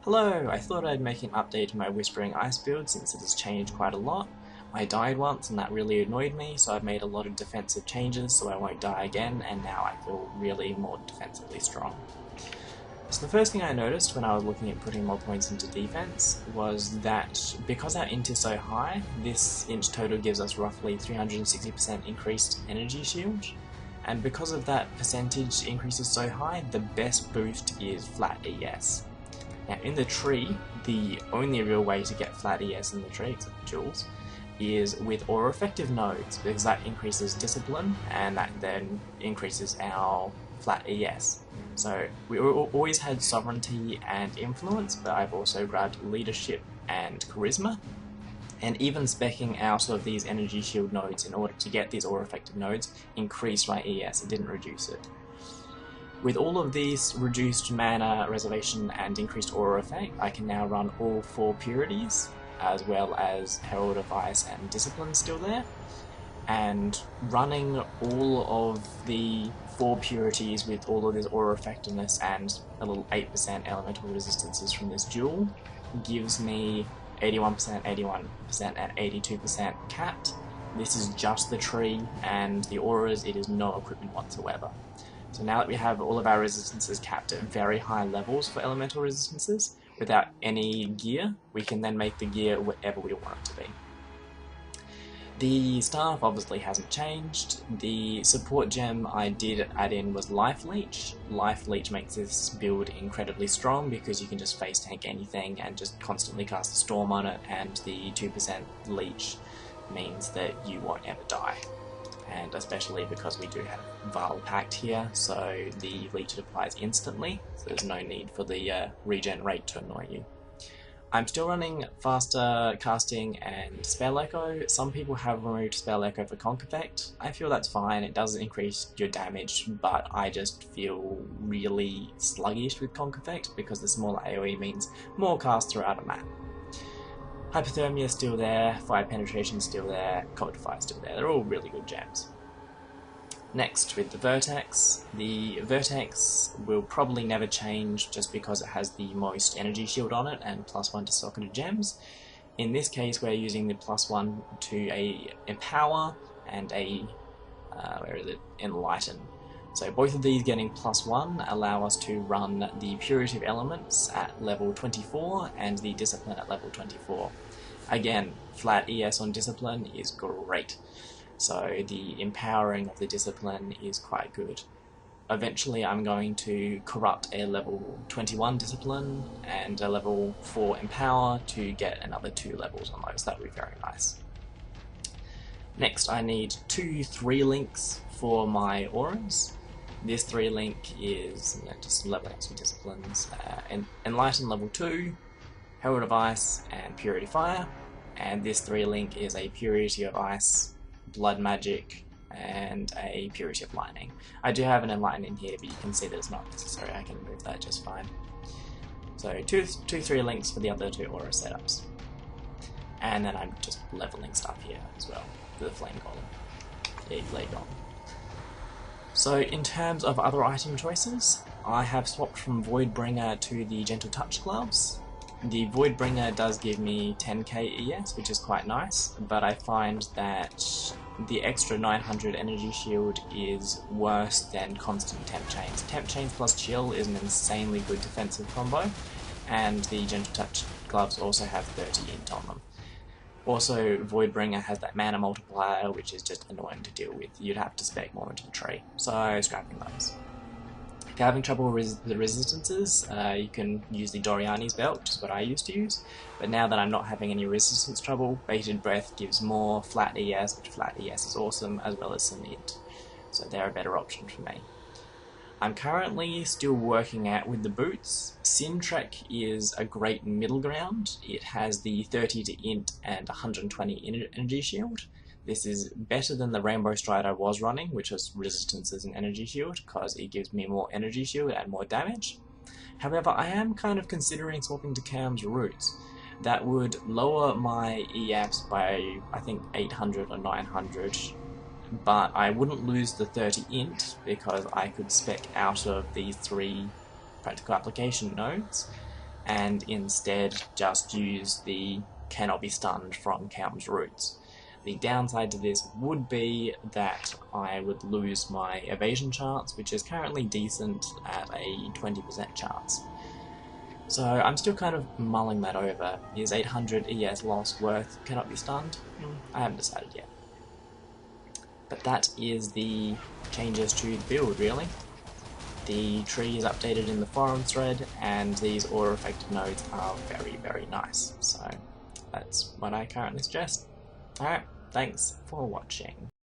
Hello, I thought I'd make an update to my Whispering Ice build since it has changed quite a lot. I died once and that really annoyed me, so I've made a lot of defensive changes so I won't die again, and now I feel really more defensively strong. So the first thing I noticed when I was looking at putting more points into defense was that because our int is so high, this int total gives us roughly 360% increased energy shield, and because of that percentage increase is so high, the best boost is flat ES. Now in the tree, the only real way to get flat ES in the tree, except jewels, is with aura effective nodes, because that increases discipline and that then increases our flat ES. So we always had sovereignty and influence, but I've also grabbed leadership and charisma, and even specking out of these energy shield nodes in order to get these aura effective nodes increased my ES, it didn't reduce it. With all of these reduced mana reservation and increased aura effect, I can now run all 4 purities, as well as Herald of Ice and Discipline still there. And running all of the 4 purities with all of this aura effectiveness and a little 8% elemental resistances from this jewel gives me 81%, 81%, and 82% capped. This is just the tree, and the auras, it is no equipment whatsoever. So now that we have all of our resistances capped at very high levels for elemental resistances, without any gear, we can then make the gear whatever we want it to be. The staff obviously hasn't changed. The support gem I did add in was Life Leech. Life Leech makes this build incredibly strong because you can just face tank anything and just constantly cast a storm on it, and the 2% leech means that you won't ever die. And especially because we do have Vaal Pact here, so the leech applies instantly, so there's no need for the regen rate to annoy you. I'm still running faster casting and Spell Echo. Some people have removed Spell Echo for Conk Effect. I feel that's fine, it does increase your damage, but I just feel really sluggish with Conk Effect because the smaller AoE means more cast throughout a map. Hypothermia is still there, Fire Penetration is still there, Cold Defy is still there. They're all really good gems. Next, with the Vertex will probably never change just because it has the most energy shield on it and +1 to socketed gems. In this case, we're using the +1 to a Empower and a Enlighten. So both of these getting +1 allow us to run the Purity of Elements at level 24 and the Discipline at level 24. Again, flat ES on Discipline is great, so the empowering of the Discipline is quite good. Eventually I'm going to corrupt a level 21 Discipline and a level 4 Empower to get another 2 levels on those. That would be very nice. Next, I need 2 3-links for my auras. This 3-link is just leveling up some disciplines. Enlighten level 2, Herald of Ice, and Purity Fire. And this 3-link is a Purity of Ice, Blood Magic, and a Purity of Lightning. I do have an Enlighten in here, but you can see that it's not necessary. I can remove that just fine. So 2 3-links for the other 2 aura setups. And then I'm just leveling stuff here as well for the Flame Golem. The Blade Golem. So in terms of other item choices, I have swapped from Voidbringer to the Gentle Touch gloves. The Voidbringer does give me 10k ES, which is quite nice, but I find that the extra 900 energy shield is worse than constant temp chains. Temp chains plus chill is an insanely good defensive combo, and the Gentle Touch gloves also have 30 int on them. Also, Voidbringer has that mana multiplier, which is just annoying to deal with. You'd have to spec more into the tree, so scrapping those. If you're having trouble with the resistances, you can use the Doriani's belt, which is what I used to use, but now that I'm not having any resistance trouble, Bated Breath gives more flat ES, which flat ES is awesome, as well as some int, so they're a better option for me. I'm currently still working out with the boots. Sintrek is a great middle ground. It has the 30 to int and 120 energy shield. This is better than the Rainbow Stride I was running, which was resistance as an energy shield, because it gives me more energy shield and more damage. However, I am kind of considering swapping to Cam's Roots. That would lower my EFs by, I think, 800 or 900, but I wouldn't lose the 30 int because I could spec out of these 3 practical application nodes, and instead just use the cannot be stunned from Kaum's Roots. The downside to this would be that I would lose my evasion chance, which is currently decent at a 20% chance. So I'm still kind of mulling that over. Is 800 ES loss worth cannot be stunned? I haven't decided yet. But that is the changes to the build, really. The tree is updated in the forum thread, and these aura-affected nodes are very, very nice. So that's what I currently suggest. Alright, thanks for watching.